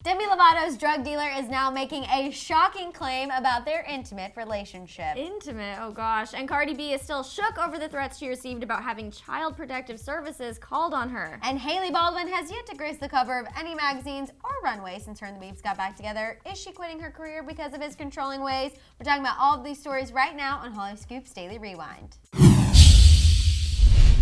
Demi Lovato's drug dealer is now making a shocking claim about their intimate relationship. Intimate? Oh gosh. And Cardi B is still shook over the threats she received about having Child Protective Services called on her. And Hailey Baldwin has yet to grace the cover of any magazines or runway since her and the Beeps got back together. Is she quitting her career because of his controlling ways? We're talking about all of these stories right now on Hollyscoop's Daily Rewind.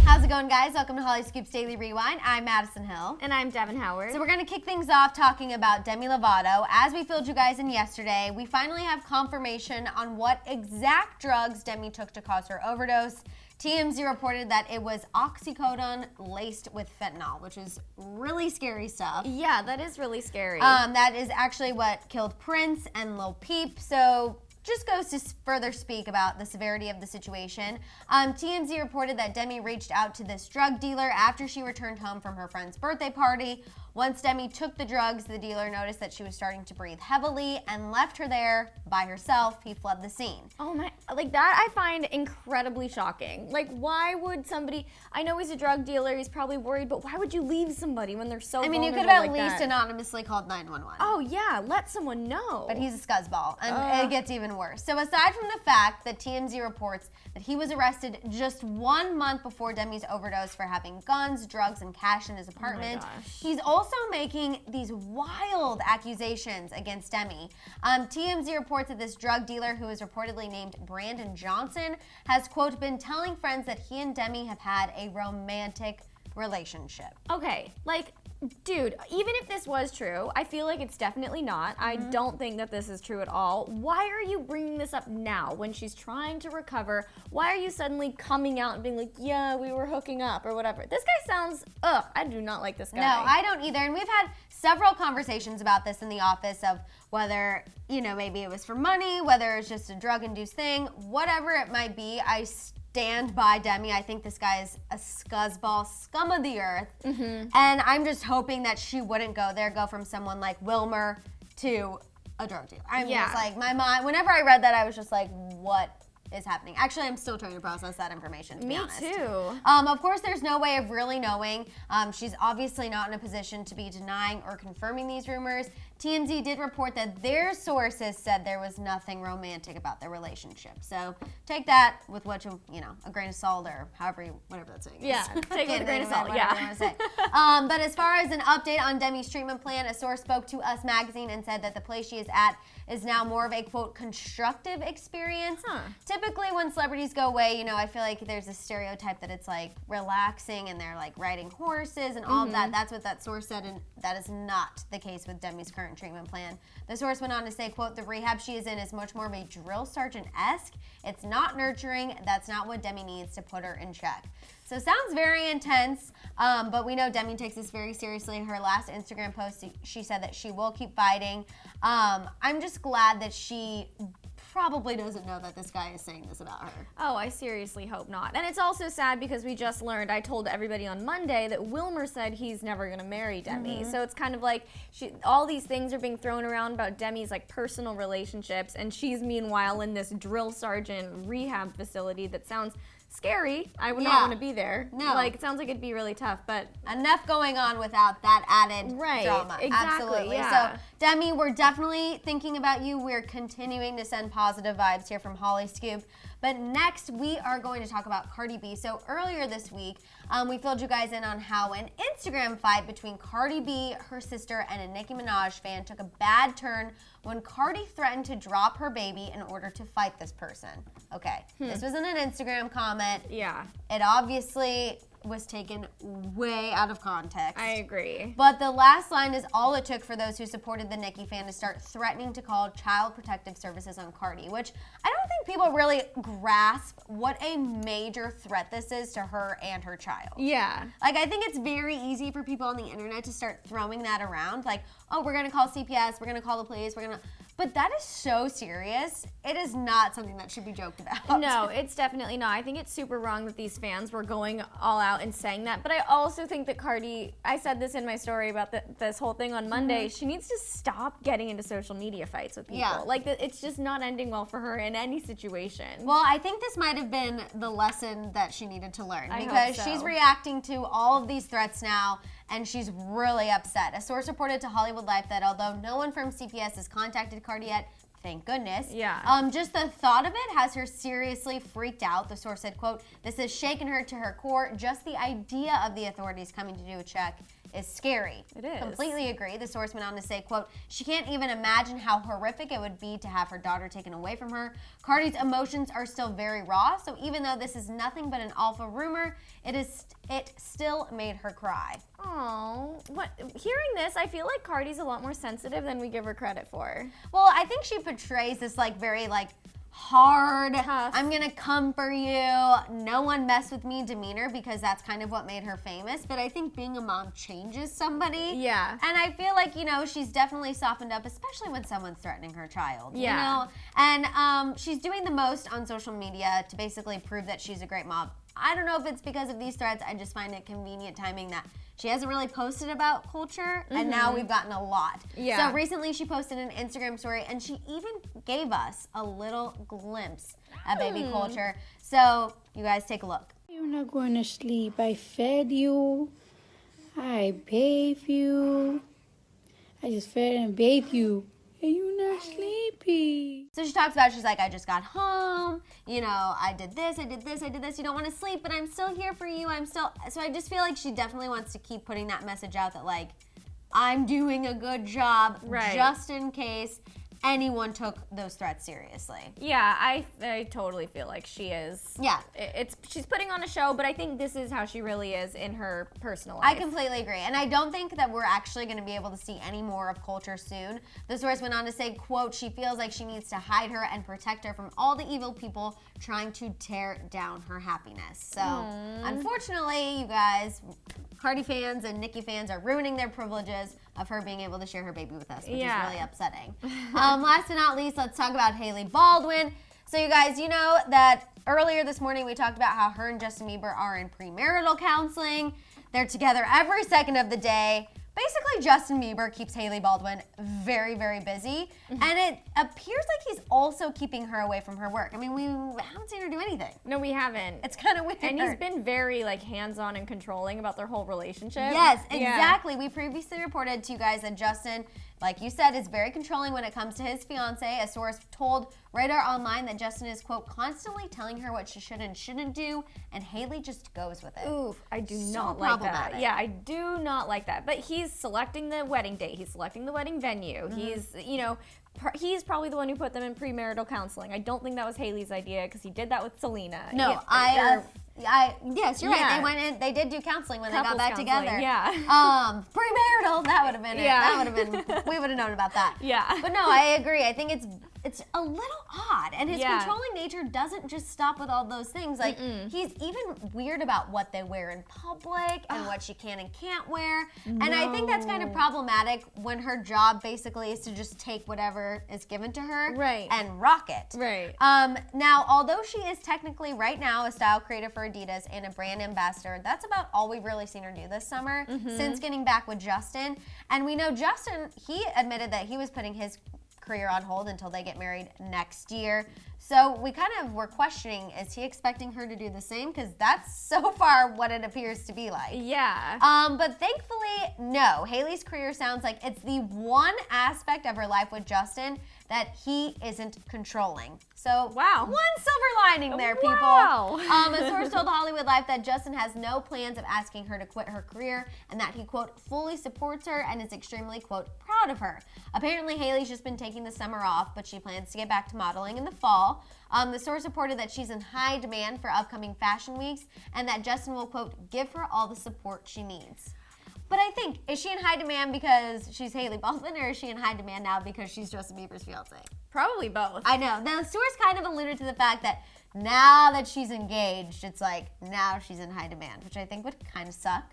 How's it going, guys? Welcome to Hollyscoop's Daily Rewind. I'm Madison Hill. And I'm Devin Howard. So we're going to kick things off talking about Demi Lovato. As we filled you guys in yesterday, we finally have confirmation on what exact drugs Demi took to cause her overdose. TMZ reported that it was oxycodone laced with fentanyl, which is really scary stuff. Yeah, that is really scary. That is actually what killed Prince and Lil Peep. So just goes to further speak about the severity of the situation. TMZ reported that Demi reached out to this drug dealer after she returned home from her friend's birthday party. Once Demi took the drugs, the dealer noticed that she was starting to breathe heavily and left her there by herself. He fled the scene. Oh my, like that I find incredibly shocking. Like, why would somebody, I know he's a drug dealer, he's probably worried, but why would you leave somebody when they're so vulnerable? I mean, you could have at least anonymously called 911. Oh yeah, let someone know. But he's a scuzzball, and it gets even worse. So aside from the fact that TMZ reports that he was arrested just 1 month before Demi's overdose for having guns, drugs, and cash in his apartment, he's also making these wild accusations against Demi. TMZ reports that this drug dealer, who is reportedly named Brandon Johnson, has, quote, been telling friends that he and Demi have had a romantic relationship. Okay, like, dude, even if this was true, I feel like it's definitely not. I don't think that this is true at all. Why are you bringing this up now when she's trying to recover? Why are you suddenly coming out and being like, yeah, we were hooking up or whatever? This guy sounds, I do not like this guy. No, I don't either. And we've had several conversations about this in the office of whether, you know, maybe it was for money, whether it's just a drug-induced thing, whatever it might be. I stand by Demi. I think this guy is a scuzzball, scum of the earth. And I'm just hoping that she wouldn't go from someone like Wilmer to a drug dealer. I'm just like, my mind, whenever I read that, I was just like, what is happening? Actually, I'm still trying to process that information, to be honest. Me too. Of course, there's no way of really knowing. She's obviously not in a position to be denying or confirming these rumors. TMZ did report that their sources said there was nothing romantic about their relationship. So take that with what you know, a grain of salt or whatever that saying is. Yeah, take it with a grain of salt, yeah. But as far as an update on Demi's treatment plan, a source spoke to Us Magazine and said that the place she is at is now more of a, quote, constructive experience. Typically when celebrities go away, you know, I feel like there's a stereotype that it's like relaxing and they're like riding horses and all of that. That's what that source said, and that is not the case with Demi's current treatment plan. The source went on to say, quote, the rehab she is in is much more of a drill sergeant-esque. It's not nurturing. That's not what Demi needs to put her in check. So sounds very intense, but we know Demi takes this very seriously. Her last Instagram post, she said that she will keep fighting. I'm just glad that she probably doesn't know that this guy is saying this about her. Oh, I seriously hope not. And it's also sad because we just learned, I told everybody on Monday that Wilmer said he's never gonna marry Demi. So it's kind of like all these things are being thrown around about Demi's like personal relationships, and she's meanwhile in this drill sergeant rehab facility that sounds scary. I would not want to be there. No. Like, it sounds like it'd be really tough, but enough going on without that added drama. Exactly, absolutely. yeah. So, Demi, we're definitely thinking about you. We're continuing to send positive vibes here from Hollyscoop. But next, we are going to talk about Cardi B. So earlier this week, we filled you guys in on how an Instagram fight between Cardi B, her sister, and a Nicki Minaj fan took a bad turn when Cardi threatened to drop her baby in order to fight this person. Okay, this wasn't an Instagram comment. yeah, It obviously was taken way out of context. I agree. But the last line is all it took for those who supported the Nicki fan to start threatening to call Child Protective Services on Cardi, which I don't think people really grasp what a major threat this is to her and her child. Yeah. Like, I think it's very easy for people on the internet to start throwing that around, like, oh, we're gonna call CPS, we're gonna call the police, but that is so serious. It is not something that should be joked about. No, it's definitely not. I think it's super wrong that these fans were going all out and saying that. But I also think that Cardi, I said this in my story about this whole thing on Monday, she needs to stop getting into social media fights with people. Yeah. Like, it's just not ending well for her in any situation. Well, I think this might have been the lesson that she needed to learn, I because hope so. she's reacting to all of these threats now, and she's really upset. A source reported to Hollywood Life that although no one from CPS has contacted Cardi yet, thank goodness. Yeah. Just the thought of it has her seriously freaked out. The source said, quote, "This has shaken her to her core. Just the idea of the authorities coming to do a check is scary." It is. Completely agree. The source went on to say, quote, "She can't even imagine how horrific it would be to have her daughter taken away from her. Cardi's emotions are still very raw, so even though this is nothing but an awful rumor, it still made her cry." Oh, hearing this, I feel like Cardi's a lot more sensitive than we give her credit for. Well, I think she portrays this like very like hard, tough, I'm gonna come for you, no one mess with me demeanor, because that's kind of what made her famous. But I think being a mom changes somebody. Yeah. And I feel like, you know, she's definitely softened up, especially when someone's threatening her child. Yeah. You know? And she's doing the most on social media to basically prove that she's a great mom. I don't know if it's because of these threats. I just find it convenient timing that she hasn't really posted about culture, and now we've gotten a lot. Yeah. So recently she posted an Instagram story, and she even gave us a little glimpse at baby culture. So you guys take a look. You're not going to sleep. I fed you. I bathed you. I just fed and bathed you. And you're not sleepy. So she talks about, she's like, I just got home, you know, I did this, I did this, I did this. You don't want to sleep, but I'm still here for you. So I just feel like she definitely wants to keep putting that message out that, like, I'm doing a good job, right, just in case anyone took those threats seriously. Yeah, I totally feel like she is. Yeah. She's putting on a show, but I think this is how she really is in her personal life. I completely agree. And I don't think that we're actually going to be able to see any more of culture soon. The source went on to say, quote, "She feels like she needs to hide her and protect her from all the evil people trying to tear down her happiness." So, unfortunately, you guys, Cardi fans and Nicki fans are ruining their privileges of her being able to share her baby with us, which is really upsetting. Last but not least, let's talk about Hailey Baldwin. So you guys, you know that earlier this morning we talked about how her and Justin Bieber are in premarital counseling. They're together every second of the day. Basically, Justin Bieber keeps Hailey Baldwin very, very busy, and it appears like he's also keeping her away from her work. I mean, we haven't seen her do anything. No, we haven't. It's kind of weird. And he's been very, like, hands-on and controlling about their whole relationship. Yes, exactly. We previously reported to you guys that Justin, like you said, is very controlling when it comes to his fiance. A source told Radar Online that Justin is, quote, constantly telling her what she should and shouldn't do, and Hailey just goes with it. Oof, I do So not like that. problematic. Yeah, I do not like that. But he's selecting the wedding date. He's selecting the wedding venue. He's, you know, he's probably the one who put them in premarital counseling. I don't think that was Hailey's idea because he did that with Selena. No, yes, you're right. They went in. They did do counseling when they got back together. Yeah. Premarital. That would have been it. That would have been. We would have known about that. Yeah. But no, I agree. I think it's a little odd, and his Yeah. controlling nature doesn't just stop with all those things. Like he's even weird about what they wear in public and what she can and can't wear. And I think that's kind of problematic when her job basically is to just take whatever is given to her Right. and rock it. Right. Now, although she is technically right now a style creator for Adidas and a brand ambassador, that's about all we've really seen her do this summer since getting back with Justin. And we know Justin, he admitted that he was putting his career on hold until they get married next year. So we kind of were questioning, is he expecting her to do the same? Because that's so far what it appears to be like. Yeah. But thankfully, no. Hailey's career sounds like it's the one aspect of her life with Justin that he isn't controlling. So Wow. one silver lining there, people. Wow. A source told Hollywood Life that Justin has no plans of asking her to quit her career and that he, quote, fully supports her and is extremely, quote, proud of her. Apparently, Hailey's just been taking the summer off, but she plans to get back to modeling in the fall. The source reported that she's in high demand for upcoming fashion weeks and that Justin will, quote, give her all the support she needs. But I think, is she in high demand because she's Hailey Baldwin, or is she in high demand now because she's Justin Bieber's fiance? Probably both. I know. The source kind of alluded to the fact that now that she's engaged, it's like now she's in high demand, which I think would kind of suck.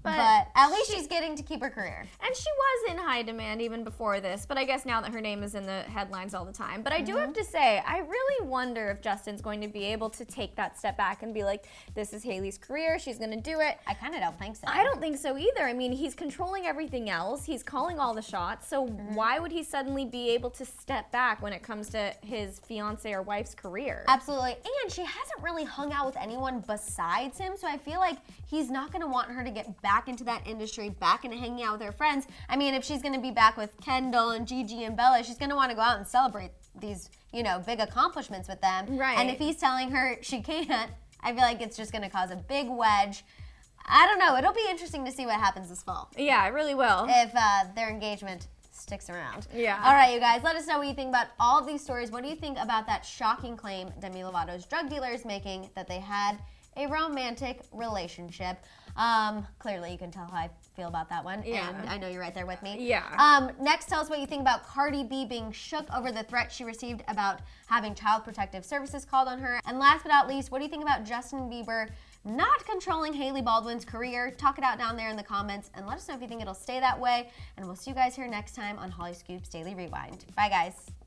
But at least she's getting to keep her career. And she was in high demand even before this, but I guess now that her name is in the headlines all the time. But I do have to say, I really wonder if Justin's going to be able to take that step back and be like, this is Hailey's career, she's going to do it. I kind of don't think so. I don't think so either. I mean, he's controlling everything else. He's calling all the shots. So why would he suddenly be able to step back when it comes to his fiance or wife's career? Absolutely. And she hasn't really hung out with anyone besides him, so I feel like he's not going to want her to get get back into that industry, back into hanging out with her friends. I mean, if she's going to be back with Kendall and Gigi and Bella, she's going to want to go out and celebrate these, you know, big accomplishments with them. Right. And if he's telling her she can't, I feel like it's just going to cause a big wedge. I don't know. It'll be interesting to see what happens this fall. Yeah, it really will. If their engagement sticks around. Yeah. All right, you guys, let us know what you think about all of these stories. What do you think about that shocking claim Demi Lovato's drug dealer is making that they had a romantic relationship? Clearly, you can tell how I feel about that one. Yeah. And I know you're right there with me. Yeah. Next, tell us what you think about Cardi B being shook over the threat she received about having Child Protective Services called on her. And last but not least, what do you think about Justin Bieber not controlling Hailey Baldwin's career? Talk it out down there in the comments and let us know if you think it'll stay that way. And we'll see you guys here next time on Hollyscoop's Daily Rewind. Bye, guys.